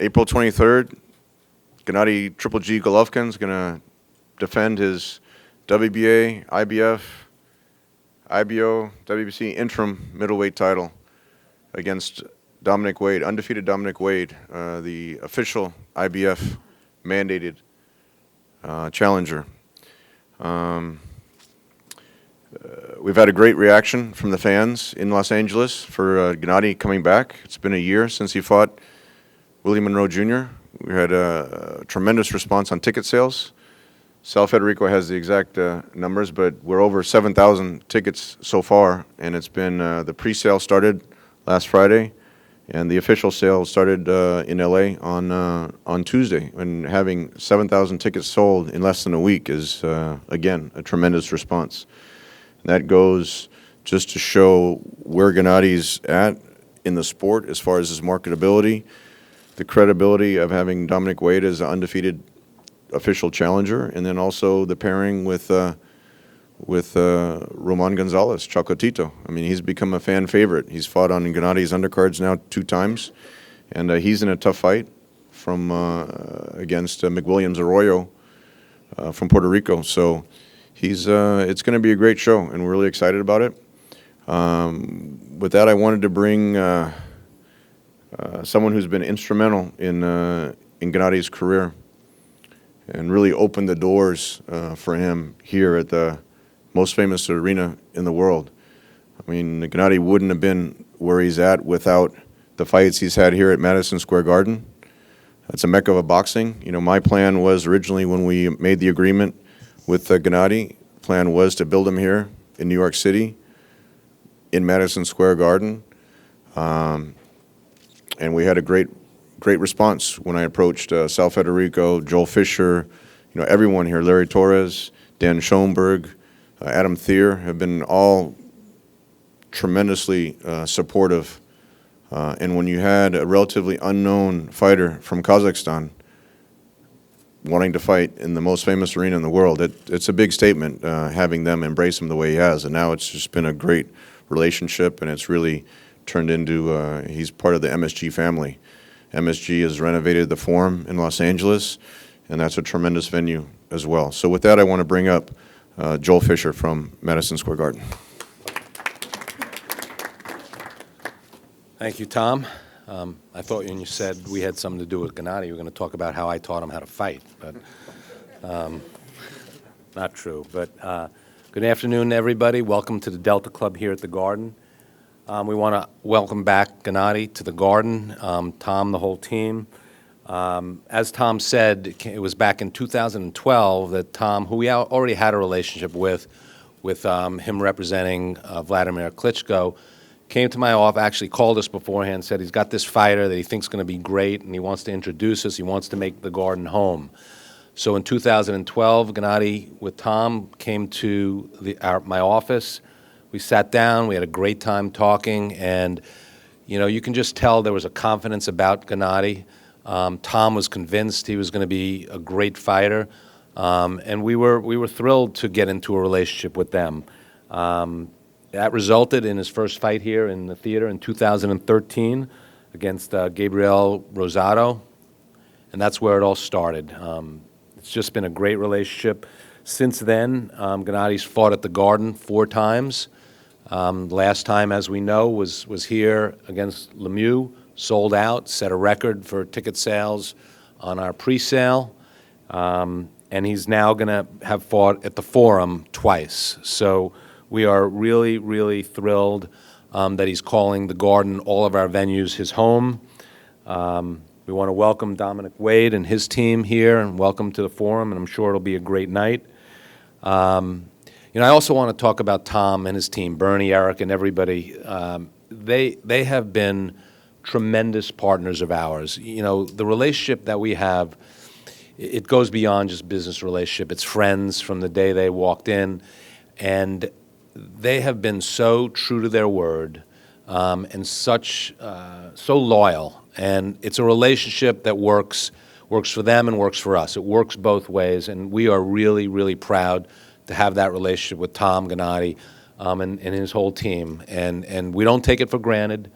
April 23rd, Gennady Triple G Golovkin is going to defend his WBA, IBF, IBO, WBC interim middleweight title against Dominic Wade, undefeated Dominic Wade, the official IBF mandated challenger. We've had a great reaction from the fans in Los Angeles for Gennady coming back. It's been a year since he fought Willie Monroe Jr. We had a tremendous response on ticket sales. Sal Federico has the exact numbers, but we're over 7,000 tickets so far, and it's been the pre-sale started last Friday, and the official sale started in LA on Tuesday. And having 7,000 tickets sold in less than a week is again a tremendous response. And that goes just to show where Gennady's at in the sport as far as his marketability, the credibility of having Dominic Wade as an undefeated official challenger, and then also the pairing with Roman Gonzalez, Chocotito. I mean, he's become a fan favorite. He's fought on Gennady's undercards now 2 times, and he's in a tough fight from against McWilliams Arroyo from Puerto Rico. So it's going to be a great show, and we're really excited about it. With that, I wanted to bring someone who's been instrumental in Gennady's career and really opened the doors for him here at the most famous arena in the world. I mean, Gennady wouldn't have been where he's at without the fights he's had here at Madison Square Garden. It's a mecca of boxing. You know, my plan was originally when we made the agreement with Gennady, plan was to build him here in New York City, in Madison Square Garden, and we had a great response when I approached Sal Federico, Joel Fisher, you know, everyone here, Larry Torres, Dan Schoenberg, Adam Thier, have been all tremendously supportive. And when you had a relatively unknown fighter from Kazakhstan wanting to fight in the most famous arena in the world, it's a big statement having them embrace him the way he has. And now it's just been a great relationship, and it's really turned into, he's part of the MSG family. MSG has renovated the Forum in Los Angeles, and that's a tremendous venue as well. So with that, I want to bring up Joel Fisher from Madison Square Garden. Thank you, Tom. I thought when you said we had something to do with Gennady, you were going to talk about how I taught him how to fight, but not true. But good afternoon, everybody. Welcome to the Delta Club here at the Garden. We want to welcome back Gennady to the Garden, Tom, the whole team. As Tom said, it was back in 2012 that Tom, who we already had a relationship with him representing Vladimir Klitschko, came to my office, actually called us beforehand, said he's got this fighter that he thinks is going to be great, and he wants to introduce us. He wants to make the Garden home. So in 2012, Gennady, with Tom, came to my office. We sat down, we had a great time talking, and you know, you can just tell there was a confidence about Gennady. Tom was convinced he was going to be a great fighter, and we were thrilled to get into a relationship with them. That resulted in his first fight here in the theater in 2013 against Gabriel Rosado, and that's where it all started. It's just been a great relationship. Since then, Gennady's fought at the Garden 4 times. Last time, as we know, was here against Lemieux, sold out, set a record for ticket sales on our pre-sale, and he's now going to have fought at the Forum twice. So we are really, really thrilled that he's calling the Garden, all of our venues, his home. We want to welcome Dominic Wade and his team here, and welcome to the Forum, and I'm sure it'll be a great night. You know, I also want to talk about Tom and his team, Bernie, Eric, and everybody. They have been tremendous partners of ours. You know, the relationship that we have, it goes beyond just business relationship. It's friends from the day they walked in, and they have been so true to their word and so loyal. And it's a relationship that works for them and works for us. It works both ways, and we are really, really proud to have that relationship with Tom Gennady and his whole team. And we don't take it for granted.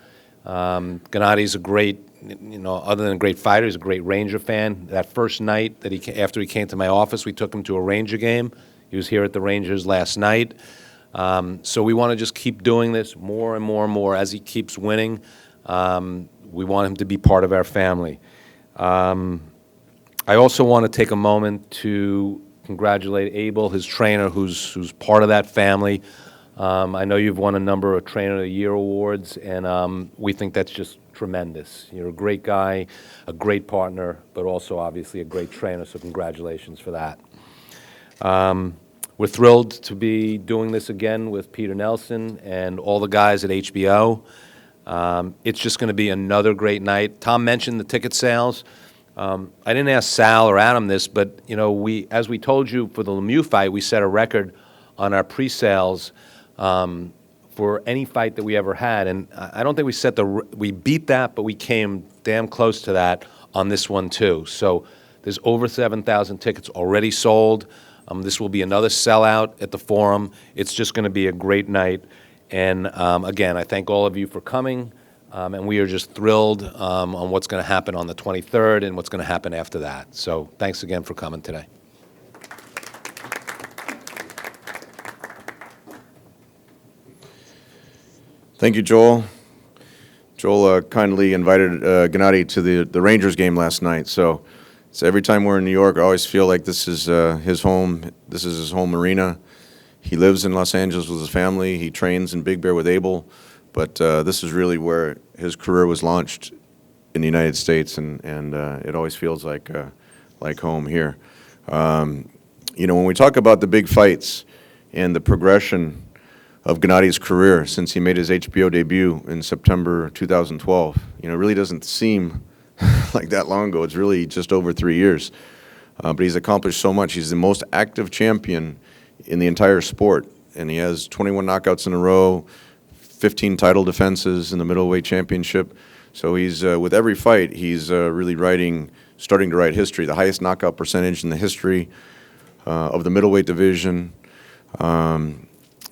Gennady's a great, other than a great fighter, he's a great Ranger fan. That first night after he came to my office, we took him to a Ranger game. He was here at the Rangers last night. So we want to just keep doing this more and more and more as he keeps winning. We want him to be part of our family. I also want to take a moment to congratulate Abel, his trainer, who's part of that family. I know you've won a number of Trainer of the Year awards, and we think that's just tremendous. You're a great guy, a great partner, but also obviously a great trainer, so congratulations for that. We're thrilled to be doing this again with Peter Nelson and all the guys at HBO. It's just going to be another great night. Tom mentioned the ticket sales. I didn't ask Sal or Adam this, but as we told you for the Lemieux fight, we set a record on our pre-sales for any fight that we ever had, and I don't think we beat that, but we came damn close to that on this one too. So there's over 7,000 tickets already sold. This will be another sellout at the Forum. It's just going to be a great night, and again, I thank all of you for coming. And we are just thrilled on what's going to happen on the 23rd and what's going to happen after that. So thanks again for coming today. Thank you, Joel. Joel kindly invited Gennady to the Rangers game last night. So every time we're in New York, I always feel like this is his home. This is his home arena. He lives in Los Angeles with his family. He trains in Big Bear with Abel. But this is really where his career was launched in the United States, and it always feels like home here. When we talk about the big fights and the progression of Gennady's career since he made his HBO debut in September 2012, it really doesn't seem like that long ago. It's really just over 3 years. But he's accomplished so much. He's the most active champion in the entire sport, and he has 21 knockouts in a row, 15 title defenses in the middleweight championship. So he's with every fight, he's really starting to write history. The highest knockout percentage in the history of the middleweight division,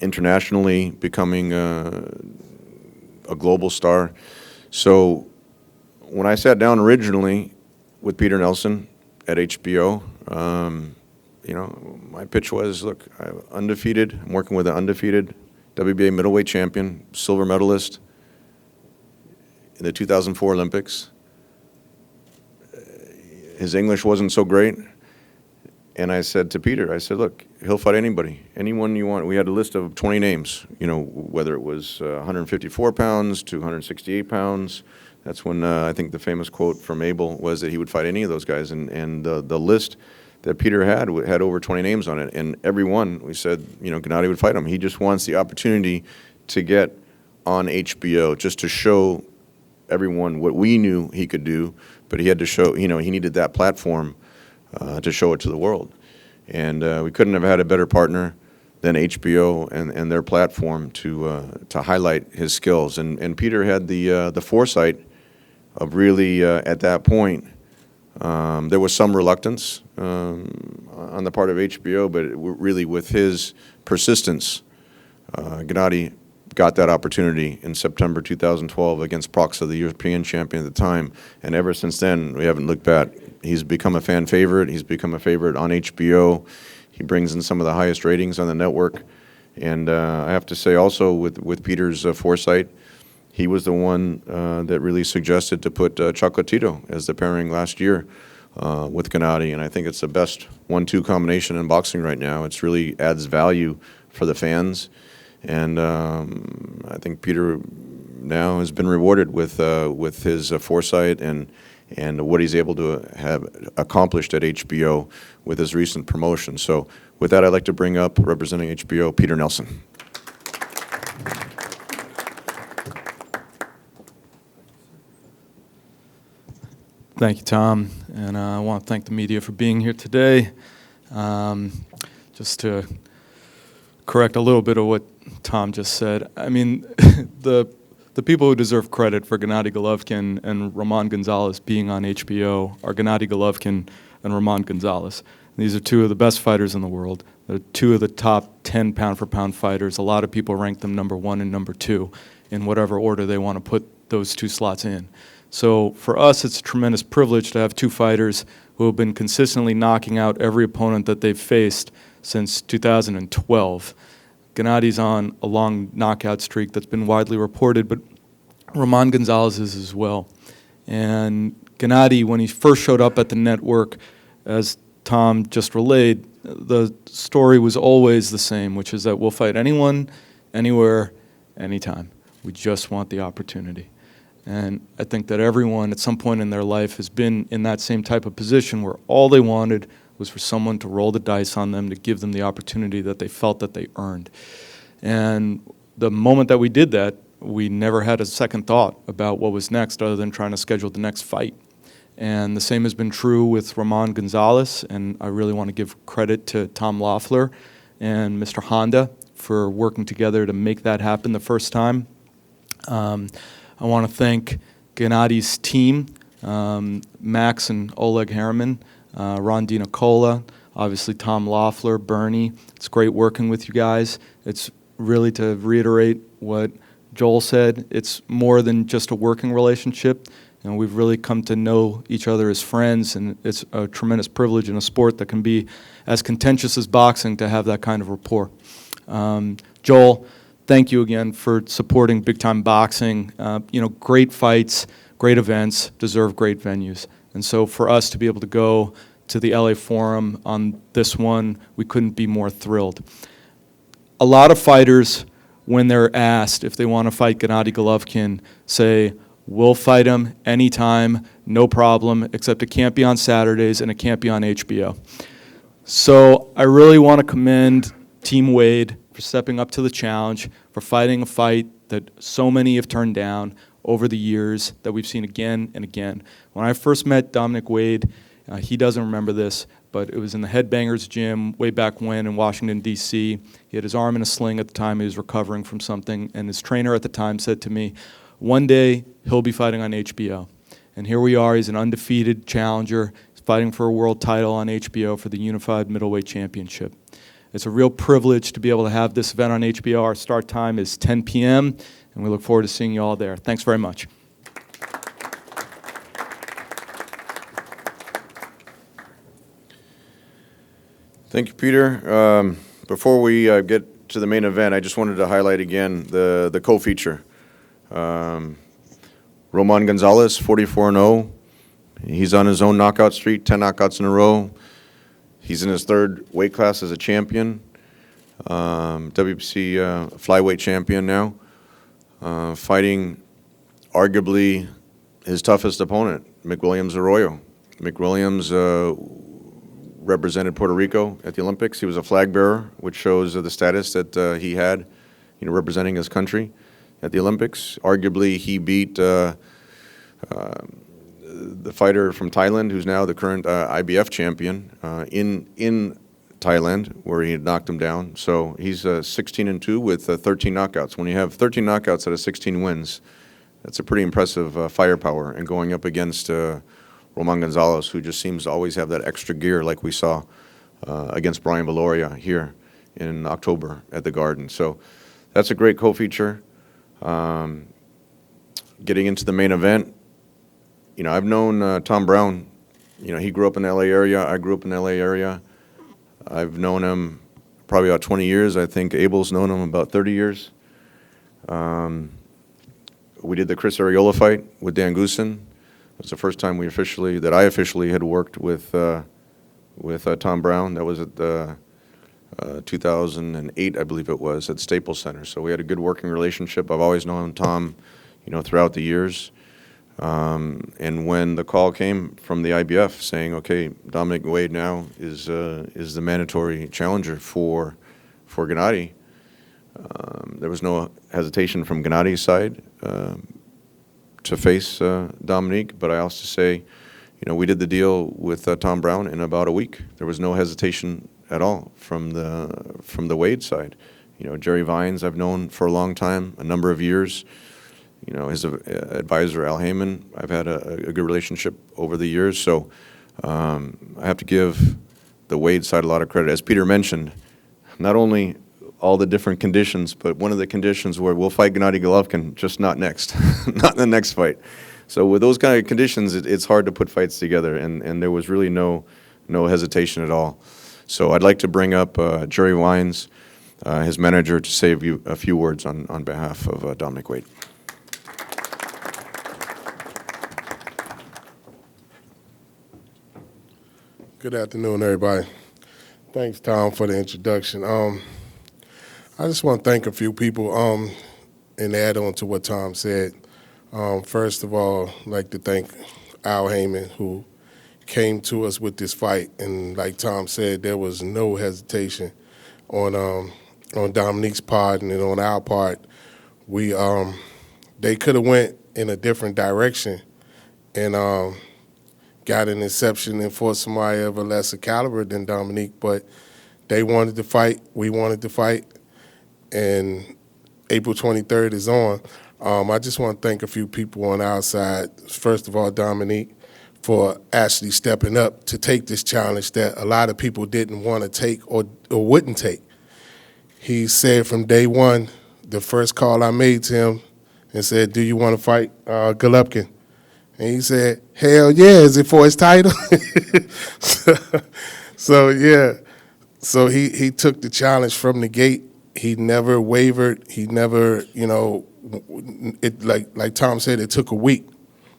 internationally becoming a global star. So when I sat down originally with Peter Nelson at HBO, my pitch was, look, I'm undefeated. I'm working with an undefeated WBA middleweight champion, silver medalist in the 2004 Olympics. His English wasn't so great. And I said to Peter, look, he'll fight anybody, anyone you want. We had a list of 20 names, whether it was 154 pounds to 168 pounds. That's when I think the famous quote from Abel was that he would fight any of those guys. And the list that Peter had over 20 names on it, and every one we said, Gennady would fight him. He just wants the opportunity to get on HBO, just to show everyone what we knew he could do, but he had to show, he needed that platform to show it to the world. And we couldn't have had a better partner than HBO and their platform to highlight his skills. And Peter had the foresight of really, at that point, there was some reluctance on the part of HBO, but really with his persistence, Gennady got that opportunity in September 2012 against Proxa, the European champion at the time. And ever since then, we haven't looked back. He's become a fan favorite. He's become a favorite on HBO. He brings in some of the highest ratings on the network. And I have to say also with Peter's foresight, he was the one that really suggested to put Chocolatito as the pairing last year with Gennady, and I think it's the best 1-2 combination in boxing right now. It's really adds value for the fans, and I think Peter now has been rewarded with his foresight and what he's able to have accomplished at HBO with his recent promotion. So with that, I'd like to bring up, representing HBO, Peter Nelson. Thank you, Tom, and I want to thank the media for being here today. Just to correct a little bit of what Tom just said, I mean, the people who deserve credit for Gennady Golovkin and Ramon Gonzalez being on HBO are Gennady Golovkin and Ramon Gonzalez. These are two of the best fighters in the world. They're two of the top 10 pound-for-pound fighters. A lot of people rank them number 1 and number 2 in whatever order they want to put those two slots in. So for us, it's a tremendous privilege to have two fighters who have been consistently knocking out every opponent that they've faced since 2012. Gennady's on a long knockout streak that's been widely reported, but Ramon Gonzalez is as well. And Gennady, when he first showed up at the network, as Tom just relayed, the story was always the same, which is that we'll fight anyone, anywhere, anytime. We just want the opportunity. And I think that everyone at some point in their life has been in that same type of position where all they wanted was for someone to roll the dice on them, to give them the opportunity that they felt that they earned. And the moment that we did that, we never had a second thought about what was next other than trying to schedule the next fight. And the same has been true with Ramon Gonzalez, and I really want to give credit to Tom Loeffler and Mr. Honda for working together to make that happen the first time. I want to thank Gennady's team, Max and Oleg Harriman, Ron DiNicola, obviously Tom Loeffler, Bernie. It's great working with you guys. It's really, to reiterate what Joel said, it's more than just a working relationship. And we've really come to know each other as friends, and it's a tremendous privilege in a sport that can be as contentious as boxing to have that kind of rapport. Joel, thank you again for supporting big-time boxing. Great fights, great events, deserve great venues. And so for us to be able to go to the LA Forum on this one, we couldn't be more thrilled. A lot of fighters, when they're asked if they want to fight Gennady Golovkin, say, we'll fight him anytime, no problem, except it can't be on Saturdays and it can't be on HBO. So I really want to commend Team Wade for stepping up to the challenge, for fighting a fight that so many have turned down over the years, that we've seen again and again. When I first met Dominic Wade, he doesn't remember this, but it was in the Headbangers gym way back when in Washington, D.C. He had his arm in a sling at the time. He was recovering from something, and his trainer at the time said to me, one day he'll be fighting on HBO. And here we are. He's an undefeated challenger. He's fighting for a world title on HBO for the Unified Middleweight Championship. It's a real privilege to be able to have this event on HBO. Our start time is 10 p.m., and we look forward to seeing you all there. Thanks very much. Thank you, Peter. Before we get to the main event, I just wanted to highlight again the co-feature. Ramon Gonzalez, 44-0. He's on his own knockout streak, 10 knockouts in a row. He's in his third weight class as a champion, WBC flyweight champion now, fighting arguably his toughest opponent, Williams Arroyo. Williams represented Puerto Rico at the Olympics. He was a flag bearer, which shows the status that he had, representing his country at the Olympics. Arguably, he beat the fighter from Thailand, who's now the current IBF champion, in Thailand, where he had knocked him down. So he's 16-2 with 13 knockouts. When you have 13 knockouts out of 16 wins, that's a pretty impressive firepower. And going up against Ramon Gonzalez, who just seems to always have that extra gear, like we saw against Brian Valoria here in October at the Garden. So that's a great co-feature. Getting into the main event, I've known Tom Brown. He grew up in the LA area. I grew up in the LA area. I've known him probably about 20 years. I think Abel's known him about 30 years. We did the Chris Arreola fight with Dan Goossen. It was the first time that I officially had worked with Tom Brown. That was at 2008, I believe it was, at Staples Center. So we had a good working relationship. I've always known Tom, throughout the years. And when the call came from the IBF saying, okay, Dominic Wade now is the mandatory challenger for Gennady, there was no hesitation from Gennady's side to face Dominic, but I also say, we did the deal with Tom Brown in about a week. There was no hesitation at all from the Wade side. Jerry Vines I've known for a long time, a number of years. His advisor, Al Heyman, I've had a good relationship over the years. So I have to give the Wade side a lot of credit. As Peter mentioned, not only all the different conditions, but one of the conditions were we'll fight Gennady Golovkin, just not next, not in the next fight. So with those kind of conditions, it's hard to put fights together, and there was really no hesitation at all. So I'd like to bring up Jerry Wines, his manager, to say a few words on behalf of Dominic Wade. Good afternoon, everybody. Thanks, Tom, for the introduction. I just want to thank a few people and add on to what Tom said. First of all, I'd like to thank Al Heyman, who came to us with this fight. And like Tom said, there was no hesitation on Dominique's part and on our part. They could have went in a different direction and got an exception and fought somebody of a lesser caliber than Dominique, but they wanted to fight, we wanted to fight, and April 23rd is on. I just want to thank a few people on our side. First of all, Dominique, for actually stepping up to take this challenge that a lot of people didn't want to take or wouldn't take. He said from day one, the first call I made to him and said, "Do you want to fight Golovkin?" And he said, "Hell yeah, is it for his title?" So yeah, so he took the challenge from the gate. He never wavered. He never, like Tom said, it took a week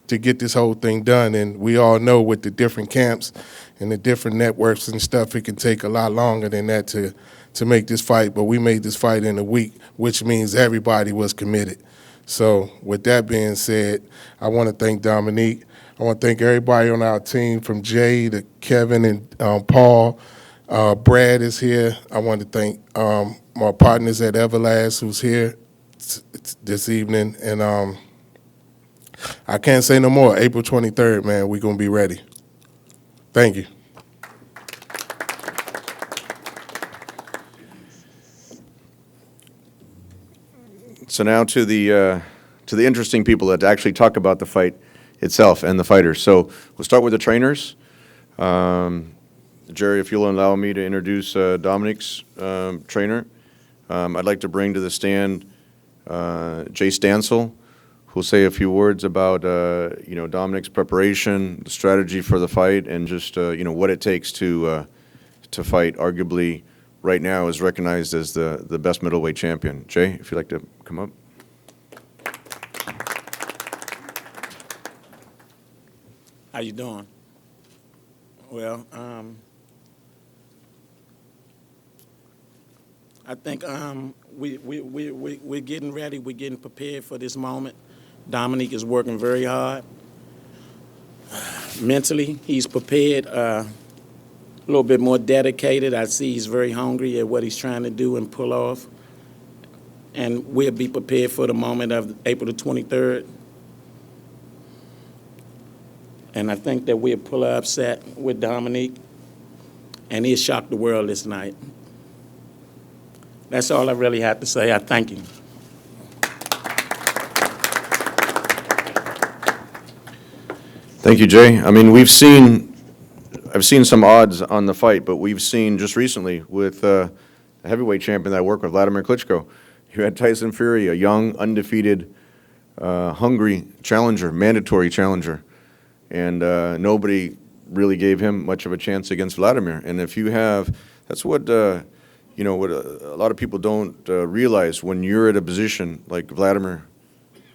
to get this whole thing done. And we all know with the different camps and the different networks and stuff, it can take a lot longer than that to make this fight. But we made this fight in a week, which means everybody was committed. So with that being said, I want to thank Dominique. I want to thank everybody on our team, from Jay to Kevin and Paul. Brad is here. I want to thank my partners at Everlast, who's here this evening. And I can't say no more. April 23rd, man, we're going to be ready. Thank you. So now to the interesting people that actually talk about the fight itself and the fighters. So we'll start with the trainers. Jerry, if you'll allow me to introduce Dominic's trainer, I'd like to bring to the stand Jay Stansel, who'll say a few words about Dominic's preparation, the strategy for the fight, and just what it takes to fight. Arguably, right now, is recognized as the best middleweight champion. Jay, if you'd like to come up. How you doing? Well, I think we're getting ready. We're getting prepared for this moment. Dominic is working very hard. Mentally, he's prepared, a little bit more dedicated. I see he's very hungry at what he's trying to do and pull off. And we'll be prepared for the moment of April the 23rd. And I think that we'll pull our upset with Dominic, and he'll shock the world this night. That's all I really have to say. I thank him. Thank you, Jay. I mean, I've seen some odds on the fight, but we've seen just recently with a heavyweight champion that I work with, Vladimir Klitschko. You had Tyson Fury, a young, undefeated, hungry challenger, mandatory challenger, and nobody really gave him much of a chance against Vladimir. And if you have, that's what what a lot of people don't realize when you're at a position like Vladimir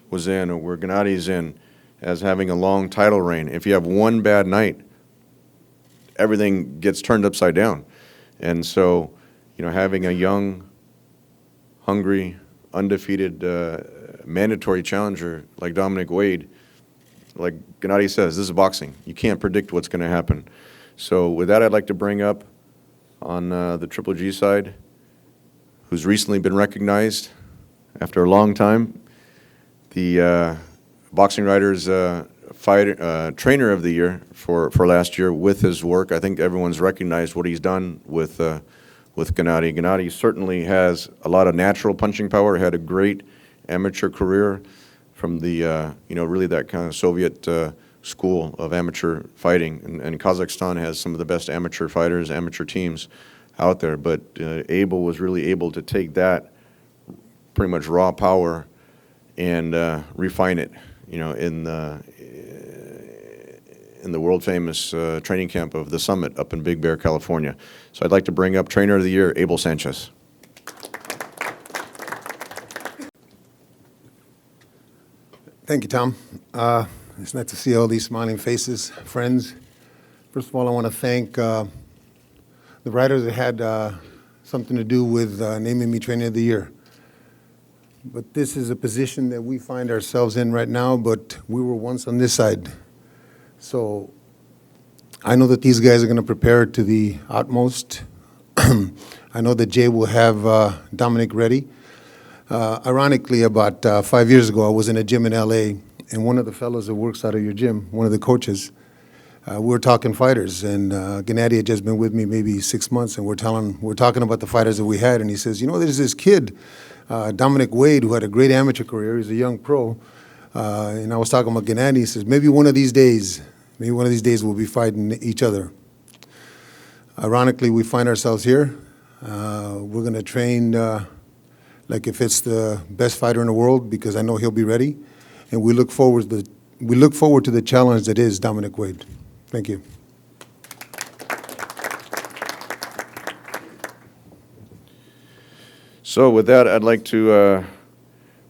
was in, or where Gennady's in, as having a long title reign. If you have one bad night, everything gets turned upside down. And so, having a young, hungry, undefeated, mandatory challenger like Dominic Wade, like Gennady says, this is boxing. You can't predict what's going to happen. So with that, I'd like to bring up on the Triple G side, who's recently been recognized after a long time, the Boxing Writers Trainer of the Year for last year with his work. I think everyone's recognized what he's done with Gennady. Gennady certainly has a lot of natural punching power, had a great amateur career from the, really that kind of Soviet school of amateur fighting. And Kazakhstan has some of the best amateur fighters, amateur teams out there. But Abel was really able to take that pretty much raw power and refine it, in the world famous training camp of the Summit up in Big Bear, California. So I'd like to bring up Trainer of the Year, Abel Sanchez. Thank you, Tom. It's nice to see all these smiling faces, friends. First of all, I want to thank the writers that had something to do with naming me Trainer of the Year. But this is a position that we find ourselves in right now, but we were once on this side. So I know that these guys are going to prepare to the utmost. I know that Jay will have Dominic ready. Ironically, about 5 years ago, I was in a gym in LA, and one of the fellows that works out of your gym, one of the coaches, we were talking fighters, and Gennady had just been with me maybe 6 months, and we're talking about the fighters that we had, and he says, there's this kid, Dominic Wade, who had a great amateur career. He's a young pro, and I was talking about Gennady. He says, maybe one of these days we'll be fighting each other. Ironically, we find ourselves here. We're going to train like if it's the best fighter in the world, because I know he'll be ready, and we look forward to the challenge that is Dominic Wade. Thank you. So with that, I'd like to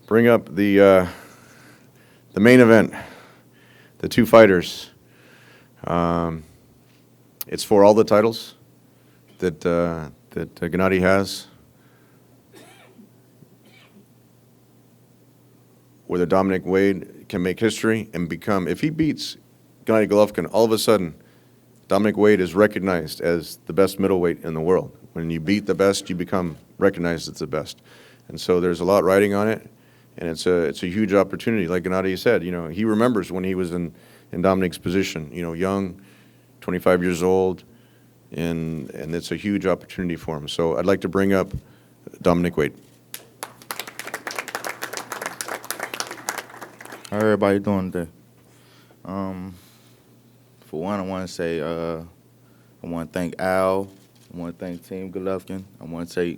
bring up the main event, the two fighters. It's for all the titles that Gennady has. Whether Dominic Wade can make history and become, if he beats Gennady Golovkin, all of a sudden, Dominic Wade is recognized as the best middleweight in the world. When you beat the best, you become recognized as the best. And so there's a lot riding on it, and it's a huge opportunity. Like Gennady said, he remembers when he was in Dominic's position, young, 25 years old, and it's a huge opportunity for him. So I'd like to bring up Dominic Wade. How everybody doing today? For one, I want to say I want to thank Al. I want to thank Team Golovkin. I want to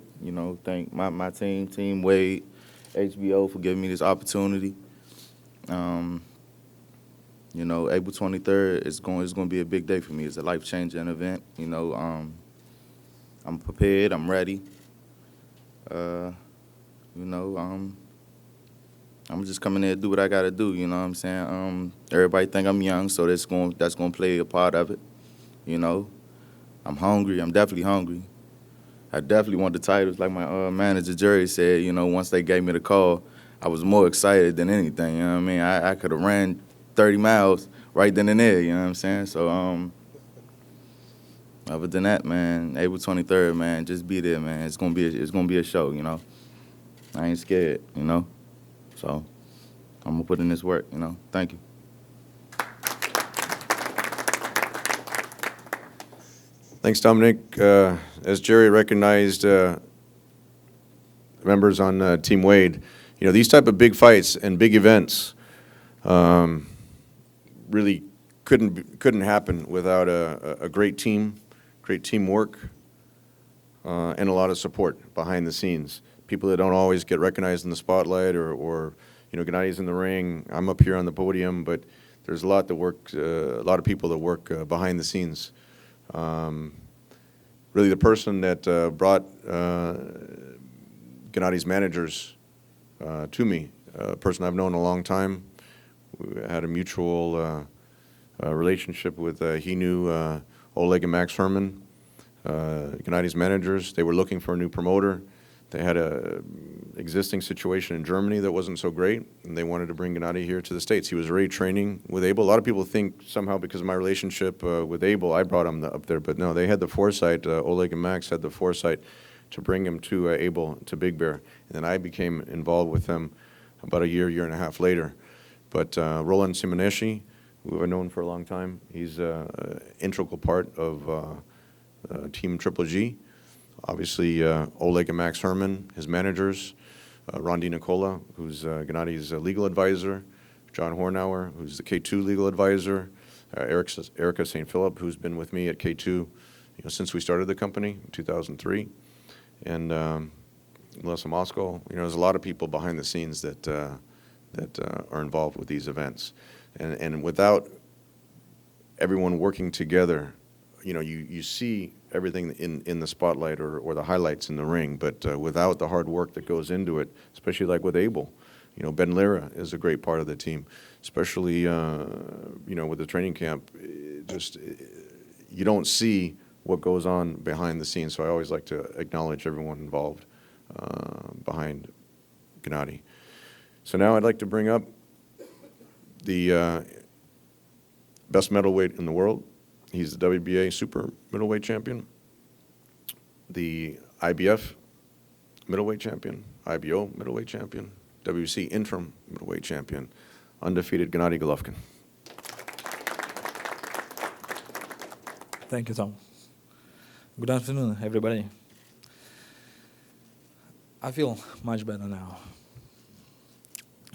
thank my team, Team Wade, HBO, for giving me this opportunity. April 23rd is going to be a big day for me. It's a life-changing event. I'm prepared. I'm ready. I'm just coming there to do what I got to do, you know what I'm saying? Everybody think I'm young, so that's going to play a part of it, I'm hungry. I'm definitely hungry. I definitely want the titles. Like my manager, Jerry, said, once they gave me the call, I was more excited than anything, you know what I mean? I could have ran 30 miles right then and there, you know what I'm saying? So, other than that, man, April 23rd, man, just be there, man. It's gonna be a show, I ain't scared, So I'm gonna put in this work, Thank you. Thanks, Dominic. As Jerry recognized members on Team Wade, these type of big fights and big events really couldn't happen without a great team, great teamwork, and a lot of support behind the scenes. People that don't always get recognized in the spotlight, or Gennady's in the ring, I'm up here on the podium, but there's a lot of people that work behind the scenes. Really, the person that brought Gennady's managers to me, a person I've known a long time. We had a mutual relationship with, he knew Oleg and Max Herman, Gennady's managers. They were looking for a new promoter. They had a existing situation in Germany that wasn't so great, and they wanted to bring Gennady here to the States. He was already training with Abel. A lot of people think somehow because of my relationship with Abel, I brought him up there, but no, they had the foresight, Oleg and Max had the foresight to bring him to Abel, to Big Bear, and then I became involved with them about a year and a half later. But Roland Simoneschi, who I've known for a long time, he's an integral part of Team Triple G. Obviously, Oleg and Max Herman, his managers, Rondi Nicola, who's Gennady's legal advisor, John Hornauer, who's the K2 legal advisor, Erica St. Philip, who's been with me at K2, since we started the company in 2003. And Melissa Moskal, there's a lot of people behind the scenes that are involved with these events. And without everyone working together, you see everything in the spotlight or the highlights in the ring, but without the hard work that goes into it, especially like with Abel. Ben Lira is a great part of the team, especially, with the training camp. You don't see what goes on behind the scenes, so I always like to acknowledge everyone involved behind Gennady. So now I'd like to bring up the best middleweight in the world. He's the WBA super middleweight champion, the IBF middleweight champion, IBO middleweight champion, WC interim middleweight champion, undefeated Gennady Golovkin. Thank you, Tom. Good afternoon, everybody. I feel much better now.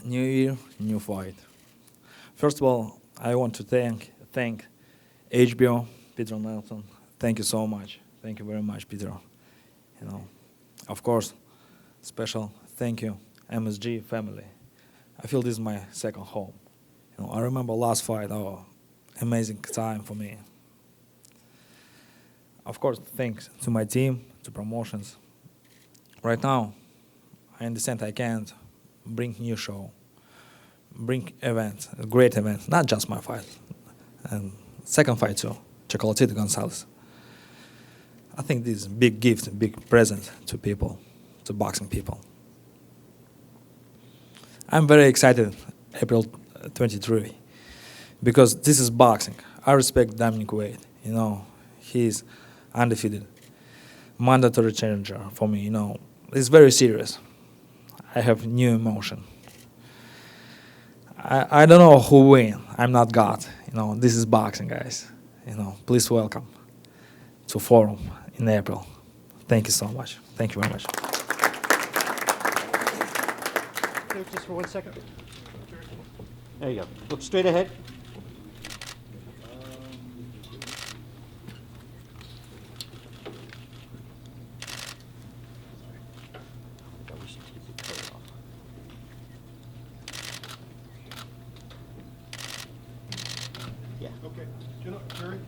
New year, new fight. First of all, I want to thank HBO, Peter Nelson. Thank you so much. Thank you very much, Peter. Of course, special thank you, MSG family. I feel this is my second home. I remember last fight, amazing time for me. Of course, thanks to my team, to promotions. Right now, I understand I can't bring new show, bring events, a great event, not just my fight. And second fight too, Chocolatito Gonzalez. I think this is a big gift, big present to people, to boxing people. I'm very excited, April 23, because this is boxing. I respect Dominic Wade. He's undefeated, mandatory challenger for me. It's very serious. I have new emotion. I don't know who win. I'm not God. This is boxing, guys. Please welcome to Forum in April. Thank you so much. Thank you very much. Just for 1 second. There you go. Look straight ahead. Yeah. Okay. Jerry?